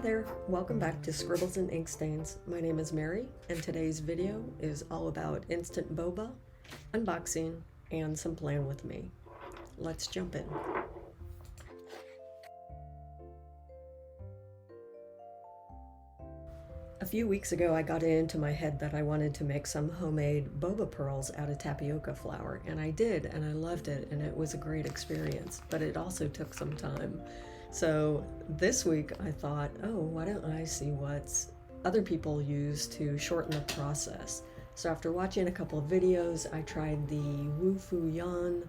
Hi there, welcome back to Scribbles and Ink Stains. My name is Mary, and today's video is all about Instant Boba, unboxing, and some playing with me. Let's jump in. A few weeks ago, I got it into my head that I wanted to make some homemade boba pearls out of tapioca flour, and I did, and I loved it, and it was a great experience, but it also took some time. So this week I thought, oh, why don't I see what other people use to shorten the process? So after watching a couple of videos, I tried the Wu Fu Yan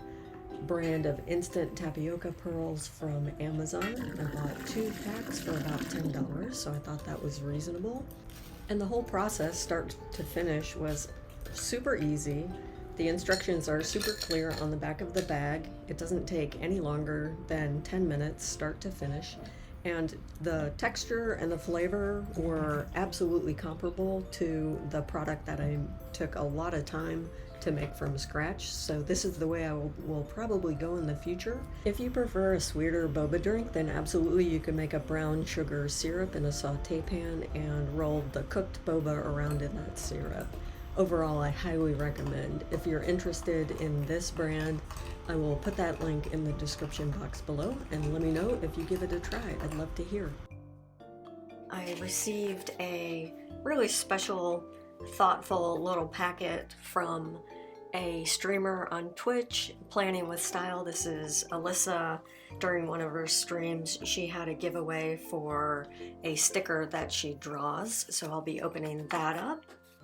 brand of instant tapioca pearls from Amazon. I bought 2 packs for about $10, so I thought that was reasonable. And the whole process, start to finish, was super easy. The instructions are super clear on the back of the bag. It doesn't take any longer than 10 minutes start to finish. And the texture and the flavor were absolutely comparable to the product that I took a lot of time to make from scratch. So this is the way I will probably go in the future. If you prefer a sweeter boba drink, then absolutely you can make a brown sugar syrup in a saute pan and roll the cooked boba around in that syrup. Overall, I highly recommend. If you're interested in this brand, I will put that link in the description box below, and let me know if you give it a try. I'd love to hear. I received a really special, thoughtful little packet from a streamer on Twitch, Planning with Style. This is Elissa. During one of her streams, she had a giveaway for a sticker that she draws, so I'll be opening that up.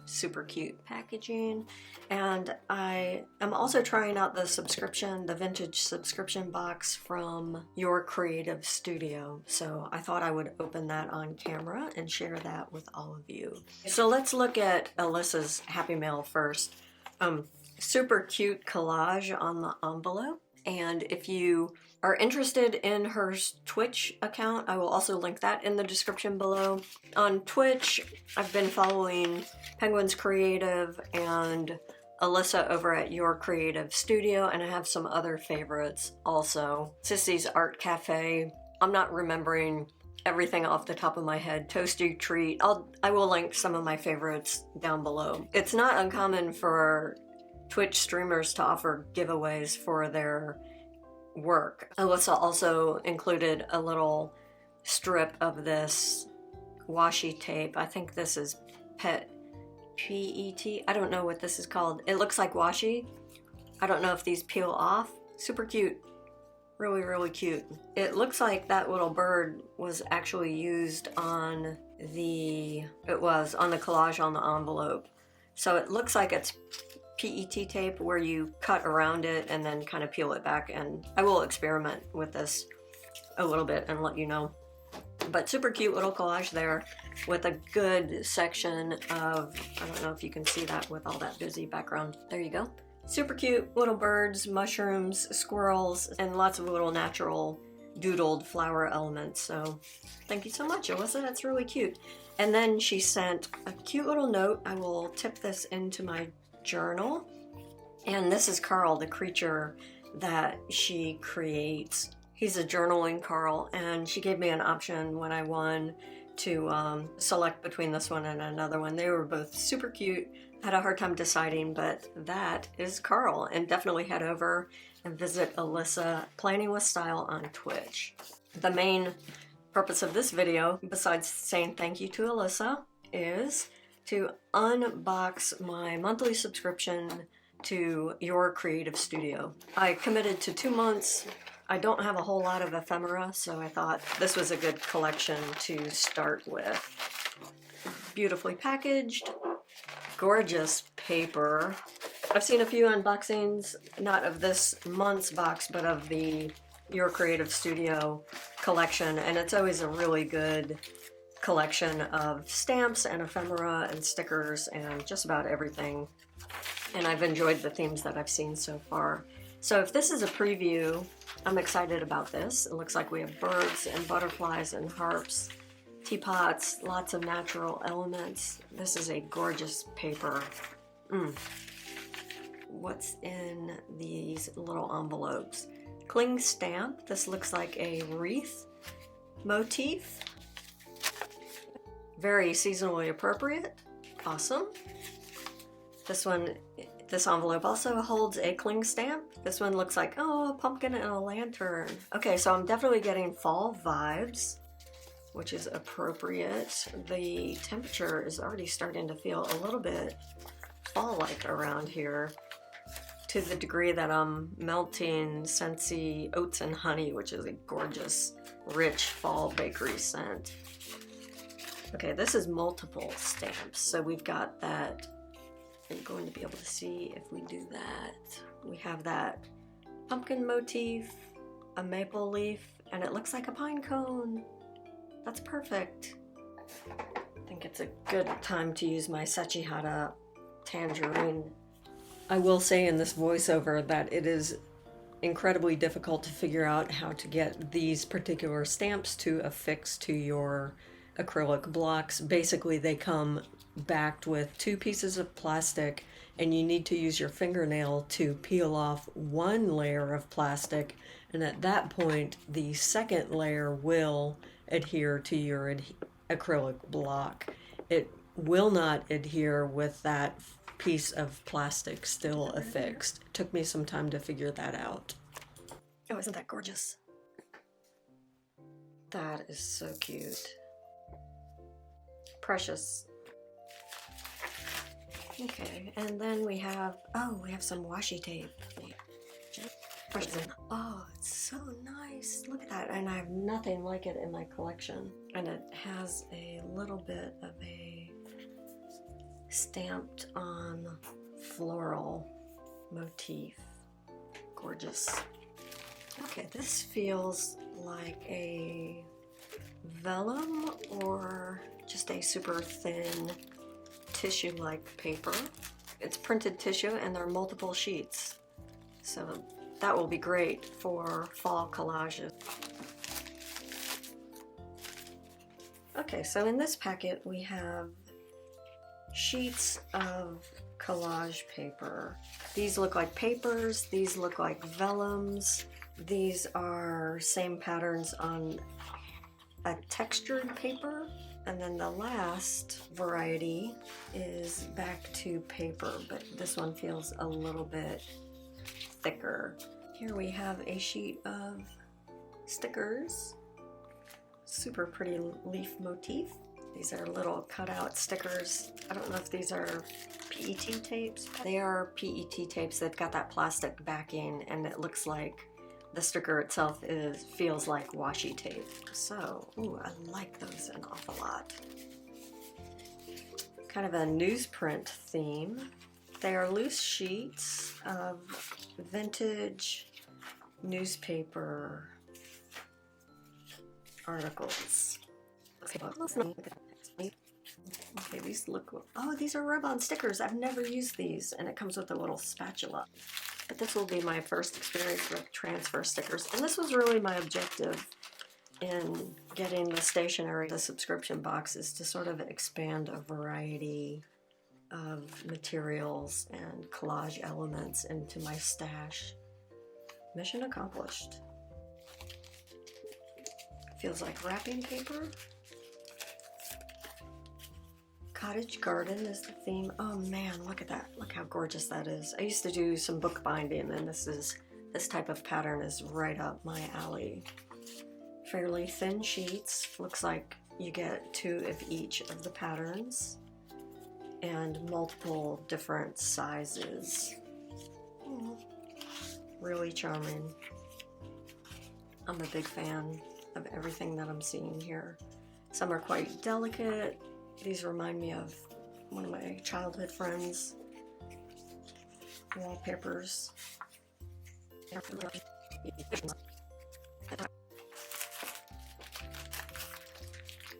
Super cute packaging. And I am also trying out the vintage subscription box from Your Creative Studio. So I thought I would open that on camera and share that with all of you. So let's look at Elissa's Happy Mail first. Super cute collage on the envelope. And if you are interested in her Twitch account, I will also link that in the description below. On Twitch, I've been following Penguin's Creative and Elissa over at Your Creative Studio, and I have some other favorites also. Sissy's Art Cafe. I'm not remembering everything off the top of my head. Toasty Treat. I will link some of my favorites down below. It's not uncommon for Twitch streamers to offer giveaways for their work. Elissa also included a little strip of this washi tape. I think this is PET. I don't know what this is called. It looks like washi. I don't know if these peel off. Super cute. Really, really cute. It looks like that little bird was actually used on the collage on the envelope. So it looks like it's PET tape where you cut around it and then kind of peel it back, and I will experiment with this a little bit and let you know. But super cute little collage there with a good section of, I don't know if you can see that with all that busy background. There you go. Super cute little birds, mushrooms, squirrels, and lots of little natural doodled flower elements. So thank you so much, Elissa. That's really cute. And then she sent a cute little note. I will tip this into my journal. And this is Carl, the creature that she creates. He's a journaling Carl, and she gave me an option when I won to select between this one and another one. They were both super cute. Had a hard time deciding, but that is Carl. And definitely head over and visit Elissa Planning with Style on Twitch. The main purpose of this video, besides saying thank you to Elissa, is to unbox my monthly subscription to Your Creative Studio. I committed to 2 months. I don't have a whole lot of ephemera, so I thought this was a good collection to start with. Beautifully packaged, gorgeous paper. I've seen a few unboxings, not of this month's box, but of the Your Creative Studio collection, and it's always a really good collection of stamps and ephemera and stickers and just about everything. And I've enjoyed the themes that I've seen so far. So if this is a preview, I'm excited about this. It looks like we have birds and butterflies and harps, teapots, lots of natural elements. This is a gorgeous paper. What's in these little envelopes? Cling stamp. This looks like a wreath motif. Very seasonally appropriate. Awesome. This envelope also holds a cling stamp. This one looks like, oh, a pumpkin and a lantern. Okay, so I'm definitely getting fall vibes, which is appropriate. The temperature is already starting to feel a little bit fall-like around here, to the degree that I'm melting Scentsy Oats and Honey, which is a gorgeous, rich fall bakery scent. Okay, this is multiple stamps, so we've got that. I'm going to be able to see if we do that. We have that pumpkin motif, a maple leaf, and it looks like a pine cone. That's perfect. I think it's a good time to use my Sachihara tangerine. I will say in this voiceover that it is incredibly difficult to figure out how to get these particular stamps to affix to your acrylic blocks. Basically, they come backed with 2 pieces of plastic, and you need to use your fingernail to peel off 1 layer of plastic, and at that point the second layer will adhere to your acrylic block. It will not adhere with that piece of plastic still affixed. It took me some time to figure that out. Oh, isn't that gorgeous? That is so cute. Precious. Okay, and then we have some washi tape. Oh, it's so nice. Look at that. And I have nothing like it in my collection. And it has a little bit of a stamped on floral motif. Gorgeous. Okay, this feels like a vellum or just a super thin tissue-like paper. It's printed tissue and there are multiple sheets. So that will be great for fall collages. Okay, so in this packet we have sheets of collage paper. These look like papers, these look like vellums. These are same patterns on a textured paper. And then the last variety is back to paper, but this one feels a little bit thicker. Here we have a sheet of stickers. Super pretty leaf motif. These are little cutout stickers. I don't know if these are PET tapes. They are PET tapes. They've got that plastic backing and it looks like the sticker itself feels like washi tape. So, ooh, I like those an awful lot. Kind of a newsprint theme. They are loose sheets of vintage newspaper articles. Okay, these look, oh, these are rub-on stickers. I've never used these, and it comes with a little spatula. But this will be my first experience with transfer stickers, and this was really my objective in getting the stationery, the subscription box, is to sort of expand a variety of materials and collage elements into my stash. Mission accomplished. Feels like wrapping paper. Cottage garden is the theme. Oh man, look at that. Look how gorgeous that is. I used to do some bookbinding, and this type of pattern is right up my alley. Fairly thin sheets. Looks like you get 2 of each of the patterns and multiple different sizes. Really charming. I'm a big fan of everything that I'm seeing here. Some are quite delicate. These remind me of one of my childhood friends' wallpapers.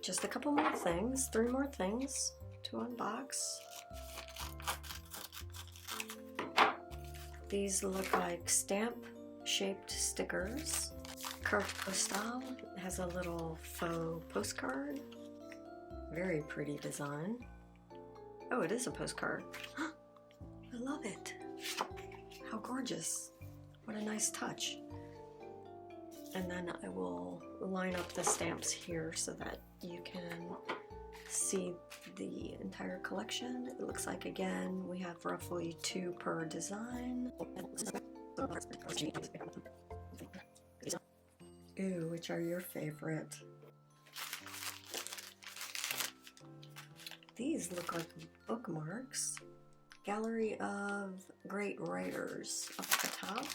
Just a couple more things, 3 more things to unbox. These look like stamp-shaped stickers. Carte postale has a little faux postcard. Very pretty design. Oh, it is a postcard. I love it. How gorgeous. What a nice touch. And then I will line up the stamps here so that you can see the entire collection. It looks like, again, we have roughly 2 per design. Ooh, which are your favorite? These look like bookmarks. Gallery of Great Writers up at the top.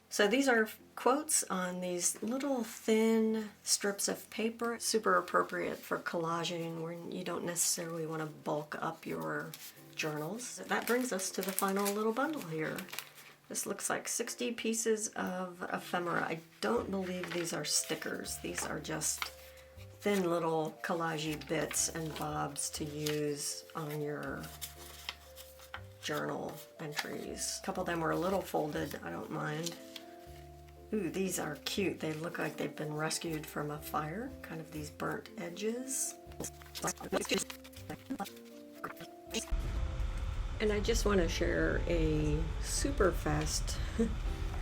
So these are quotes on these little thin strips of paper. Super appropriate for collaging when you don't necessarily want to bulk up your journals. That brings us to the final little bundle here. This looks like 60 pieces of ephemera. I don't believe these are stickers. These are just thin little collagey bits and bobs to use on your journal entries. A couple of them were a little folded, I don't mind. Ooh, these are cute. They look like they've been rescued from a fire, kind of these burnt edges. And I just want to share a super fast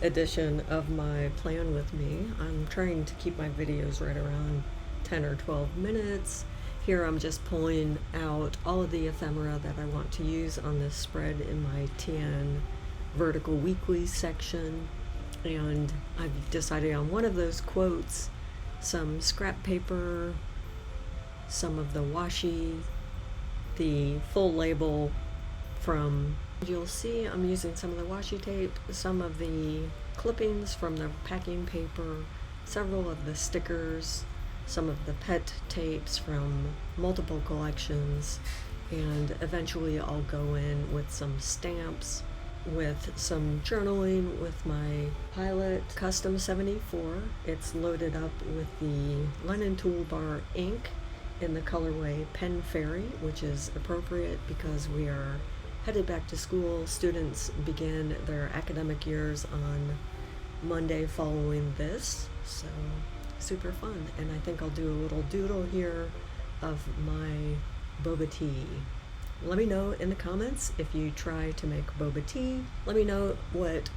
edition of my plan with me. I'm trying to keep my videos right around 10 or 12 minutes. Here I'm just pulling out all of the ephemera that I want to use on this spread in my TN Vertical Weekly section. And I've decided on one of those quotes, some scrap paper, some of the washi, the full label from, you'll see I'm using some of the washi tape, some of the clippings from the packing paper, several of the stickers, some of the pet tapes from multiple collections, and eventually I'll go in with some stamps, with some journaling with my Pilot Custom 74. It's loaded up with the Lennon Toolbar ink in the colorway Pen Fairy, which is appropriate because we are headed back to school. Students begin their academic years on Monday following this, so super fun. And I think I'll do a little doodle here of my boba tea. Let me know in the comments if you try to make boba tea. Let me know what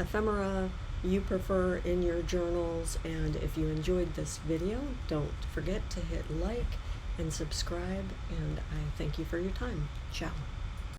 ephemera you prefer in your journals, and if you enjoyed this video, don't forget to hit like and subscribe, and I thank you for your time. Ciao.